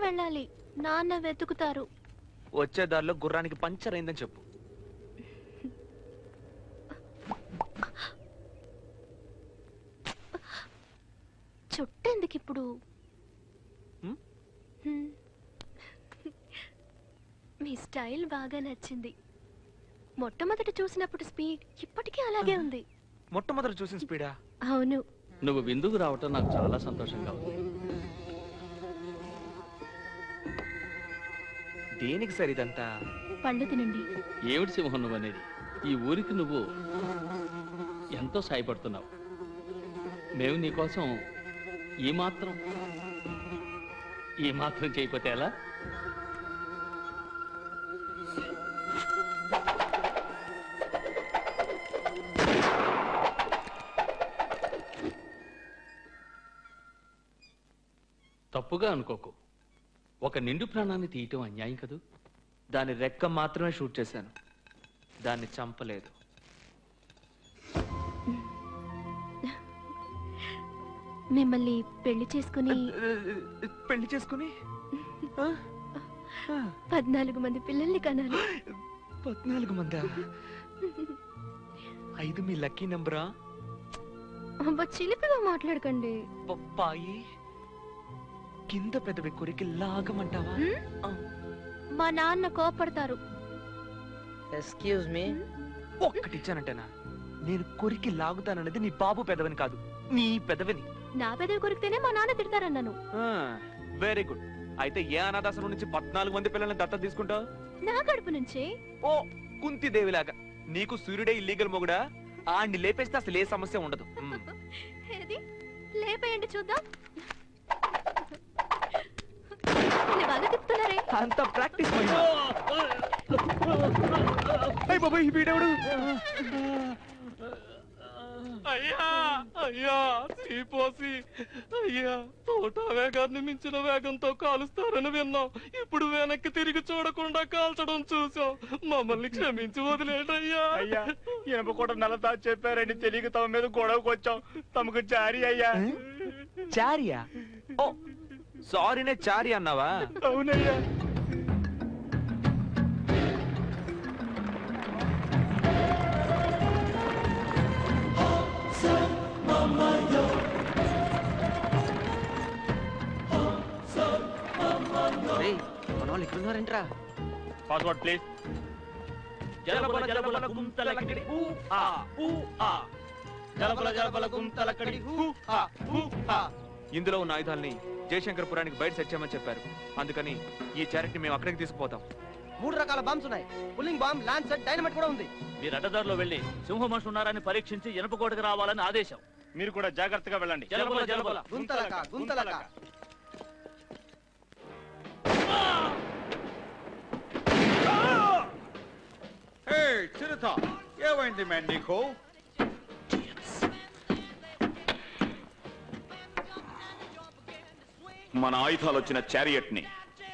వెళ్ళాలి. నాన్న వెతుకుతారు. వచ్చే దారిలో గుర్రానికి పంచర్ అయిందని చెప్పు. చుట్టెందుకు ఇప్పుడు? మీ స్టైల్ బాగా నచ్చింది. మొట్టమొదటి చూసినప్పుడు స్పీడ్ ఇప్పటికీ అలాగే ఉంది. మొట్టమొదటి చూసిన స్పీడా? అవును. నువ్వు విందుకు రావటం నాకు చాలా సంతోషంగా ఉంది. దేనికి సార్ ఇదంతా? పళ్ళు తినండి. ఏమిటి సింహం నువ్వు అనేది? ఈ ఊరికి నువ్వు ఎంతో సాయపడుతున్నావు. మేము నీకోసం ఈ మాత్రం చేయకపోతే ఎలా? తప్పుగా అనుకోకు. ఒక నిండు ప్రాణాన్ని తీయటం అన్యాయం కదూ. దాని రెక్క మాత్రమే షూట్ చేశాను, దాన్ని చంపలేదు. మిమ్మల్ని పెళ్లి చేసుకుని 14 మంది పిల్లల్ని కనాలి. 14 మందా? 5 మీ లక్కీ నెంబరా? అబ్బా, చిలిపిగా మాట్లాడకండి. పప్పాయి కింద పెదవి కొరికి లాగమంటావా? మా నాన్న కోపడతారు. Excuse me. ఒక్కటిచ్చానంటేనా? నేను కొరికి లాగుతానన్నది నీ బాబు పెదవిని కాదు, నీ పెదవిని. నా పెదవి కొరికితేనే మా నాన్న తిడతారన్నాను. Very good. అయితే ఏ అనాథాశ్రమం నుంచి 14 మంది పిల్లల్ని దత్తత తీసుకుంటావు? నా కడుపు నుంచి. ఓ కుంతిదేవిలాగా. నీకు సూర్యుడే ఇల్లీగల్ మొగుడా? ఆడిని లేపేస్తే అసలు ఏ సమస్య ఉండదు. ఏది లేపేయండి చూద్దాం. బాగా తిప్పుతున్నారే. అంత ప్రాక్టీస్ బాబాయ్, వీడెవడు? అయ్యా అయ్యా, తీపోసి అయ్యా, తోట వేగాన్ని మించిన వేగంతో కాలుస్తారని విన్నాం. ఇప్పుడు వెనక్కి తిరిగి చూడకుండా కాల్చడం చూసాం. మమ్మల్ని క్షమించి వదిలేటయ్యా. అయ్యా, ఇనప కూడా నల్లతా చెప్పారని తెలియక తమ మీద గొడవకు వచ్చాం. తమకు చారి అయ్యా. చారియా? ఓ సారీనే చారి అన్నావా? అవునయ్యా. మన వాళ్ళు ఇక్కడున్నారంట్రా. Password please. జలబల జలబల గుంతలకడి ఊ ఆ ఊ ఆ, జలబల జలబల గుంతలకడి హూ హా హూ హా. ఇందులో ఉన్న ఆయుధాలని జయశంకరపురానికి బయట సెచ్చామని చెప్పారు. అందుకని ఈ చారిటీని మేము అక్కడికి తీసుకుపోతాం. 3 రకాల బాంబ్స్ ఉన్నాయి. పుల్లింగ్ బాంబ్, లాన్సర్, డైనమైట్ కూడా ఉంది. మీరు అడ్డదారిలో వెళ్ళి సింహ మనుషులు ఉన్నారని పరీక్షించి ఇనపకోటకు రావాలని ఆదేశం. మీరు కూడా జాగ్రత్తగా వెళ్ళండి. జలబల జలబల గుంతలక గుంతలక. హే చిరుత, ఏమైంది మ్యాన్ నీకు? మన ఆయుధాలు వచ్చిన చారియట్ ని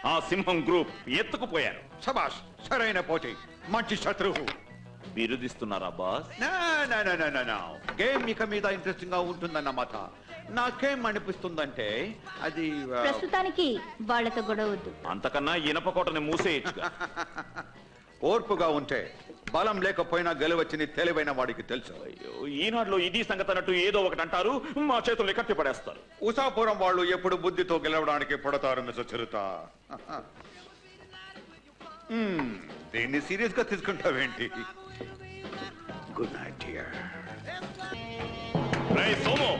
ఆ సింహం గ్రూప్ ఎత్తుకుపోయారు. శబాష్, సరైన పోటీ, మంచి శత్రువు. విరుదిస్తున్నారా బాస్? గేమ్ ఇక మీద ఇంట్రెస్టింగ్ గా ఉంటుందన్నమాట. నాకేం అనిపిస్తుందంటే అది ప్రస్తుతానికి వాళ్ళతో గొడవద్దు. అంతకన్నా ఇనపకోటని మూసేయచ్చుగా. ఓర్పుగా ఉంటే బలం లేకపోయినా గెలవచ్చని తెలివైన వాడికి తెలుసు. ఈనాడులో ఇది సంగతి అన్నట్టు ఏదో ఒకటి అంటారు, మా చేతుల్ని కట్టి పడేస్తారు. ఉషాపురం వాళ్ళు ఎప్పుడు బుద్ధితో గెలవడానికి పడతారు మిస్టర్ చిరుత. దీన్ని సీరియస్ గా తీసుకుంటావేంటి? Good night dear. సోమో,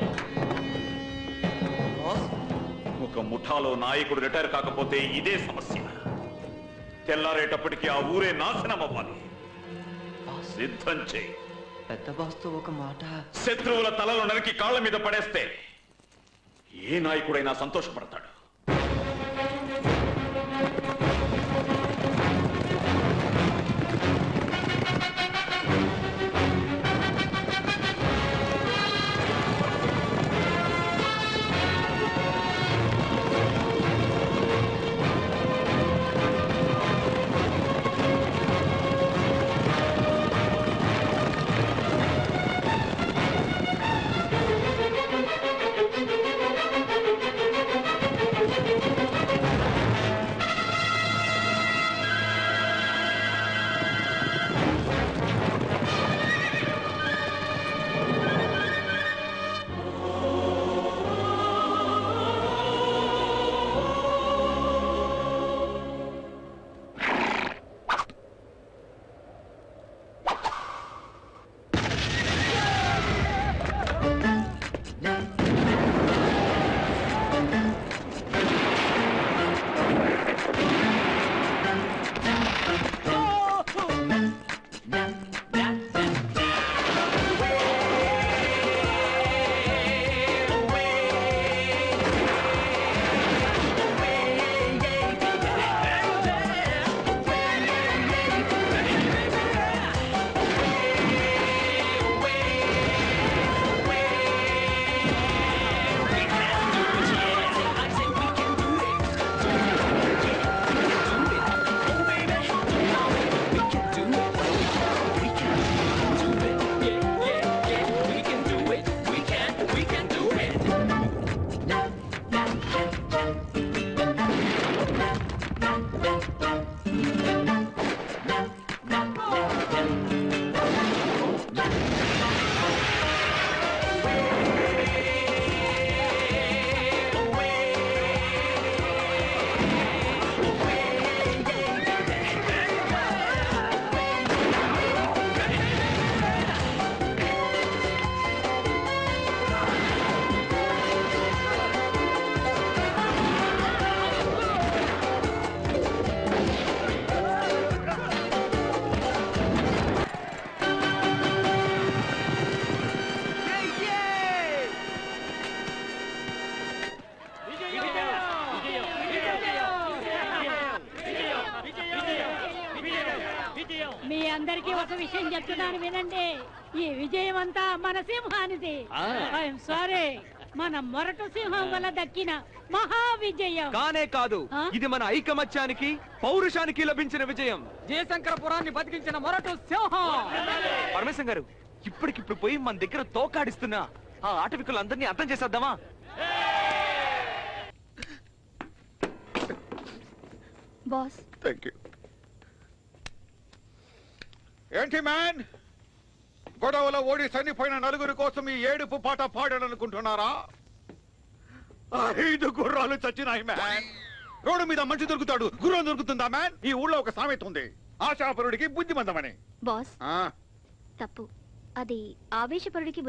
ఒక ముఠాలో నాయకుడు రిటైర్ కాకపోతే ఇదే సమస్య. తెల్లారేటప్పటికి ఆ ఊరే నాశనం అవ్వాలి. సిద్ధం చేయి. పెద్ద బాస్తో ఒక మాట. శత్రువుల తలలు నరికి కాళ్ళ మీద పడేస్తే ఏ నాయకుడైనా సంతోషపడతాడు. మీ అందరికీ ఒక విషయం చెప్తున్నాను వినండి. ఈ విజయం అంతా మన సింహానిది. ఐఎమ్ సారీ, మన మొరటు సింహం వల్ల దక్కిన మహా విజయం. కానే కాదు, ఇది మన ఐకమత్యానికి పౌరుషానికి లభించిన విజయం. జయశంకరపురాన్ని బతికించిన మొరటు సింహం. పరమేశ్వరం గారు, ఇప్పటికిప్పుడు పోయి మన దగ్గర తోకాడిస్తున్నా ఆ ఆటవికులందరినీ అర్థం చేసేద్దామా? Boss, thank you. ఏంటి మ్యాన్, గొడవలో ఓడి చనిపోయిన నలుగురి కోసం ఈ ఏడుపు పాట పాడాలనుకుంటున్నారా? 5 గుర్రాలు చచ్చినాయి మ్యాన్. రోడ్డు మీద మనిషి దొరుకుతాడు, గుర్రం దొరుకుతుందా మ్యాన్? ఈ ఊళ్ళో ఒక సామెత ఉంది, ఆశాపరుడికి బుద్ధిమందమని. బాస్ తప్పు, అది ఆవేశపరుడికి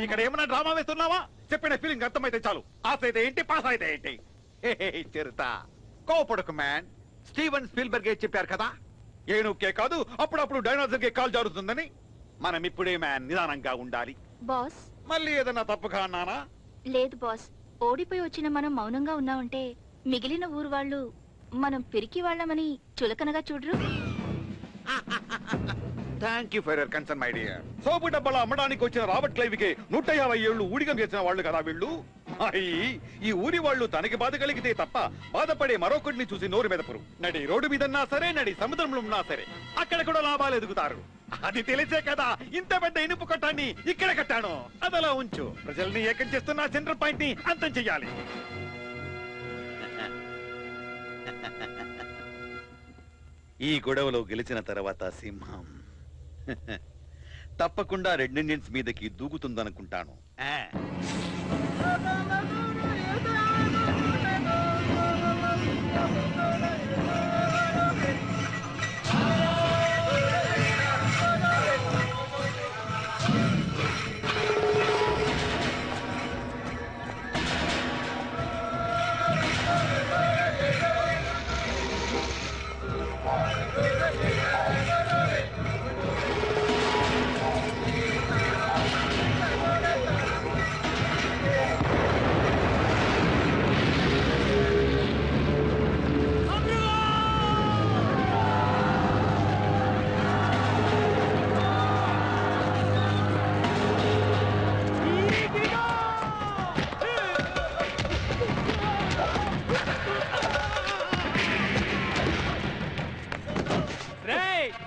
ఇక్కడ ఏమన్నా డ్రామా వేస్తున్నావా? చెప్పిన ఫీలింగ్ అర్థమైతే చాలు. ఆశ అయితే ఏంటి, పాస్ అయితే ఏంటి? చిరుత కోపడకు మ్యాన్. స్టీవెన్ స్పీల్బర్గ్ చెప్పారు కదా, ఏనుకే కాదు అప్పుడప్పుడు డైనోసార్ కి కాల్ జారుతుందని. మనం ఇప్పుడే మ్యాన్ నిదానంగా ఉండాలి. బాస్, మళ్ళీ ఏదన్నా తప్పుగా అన్నానా? లేదు బాస్, ఓడిపోయి వచ్చిన మనం మౌనంగా ఉన్నామంటే మిగిలిన ఊరు వాళ్ళు మనం పిరికి వాళ్ళమని చులకనగా చూడరు. Thank you for your concern my dear. Soap డబ్బాలు అమ్మడానికి వచ్చిన రాబర్ట్ క్లైవ్కి 150 ఏళ్లు ఊడిగం చేసిన వాళ్ళు కదా వీళ్ళు. ఈ ఊరి వాళ్ళు తనకి బాధ కలిగితే తప్ప బాధపడే మరొకటిని చూసి నోరు మెదపరు. నడి రోడ్డు మీదన్నా సరే, నడి సముద్రంలో ఉన్నా సరే, అక్కడ కూడా లాభాలు ఎదుగుతారు. అది తెలిసే కదా ఇంత పెద్ద ఇనుపు కట్టాన్ని ఇక్కడ కట్టాను. అదలా ఉంచు. ప్రజల్ని ఏకం చేస్తున్న సెంటర్ పాయింట్ ని అంతం చెయ్యాలి. ఈ గొడవలో గెలిచిన తర్వాత సింహం తప్పకుండా రెడ్ ఇండియన్స్ మీదకి దూకుతుందనుకుంటాను.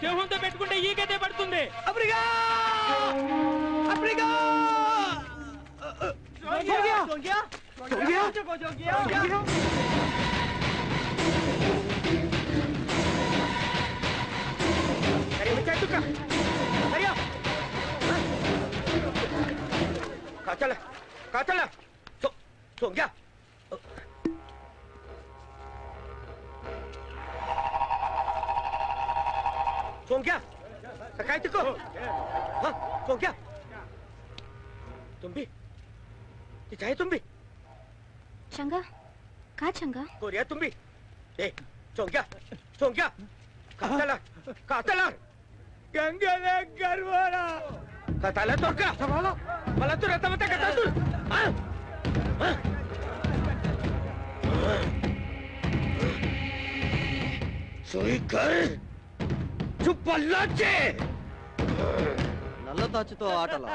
సింహంతో పెట్టుకుంటే ఈగతే పడుతుంది. चंगा का चंगा कोरिया तुम भी ए चौंकिया चौंकिया कातला कातला गंगले गरवारा कातला तो का मला तो रहता मत करता तू सोई कर चुप पल्ला चे నల్ల తాచుతో ఆటలా?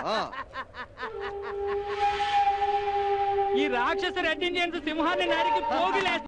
ఈ రాక్షస రెడ్ ఇండియన్స్ సింహాన్ని నరికి పోగిలే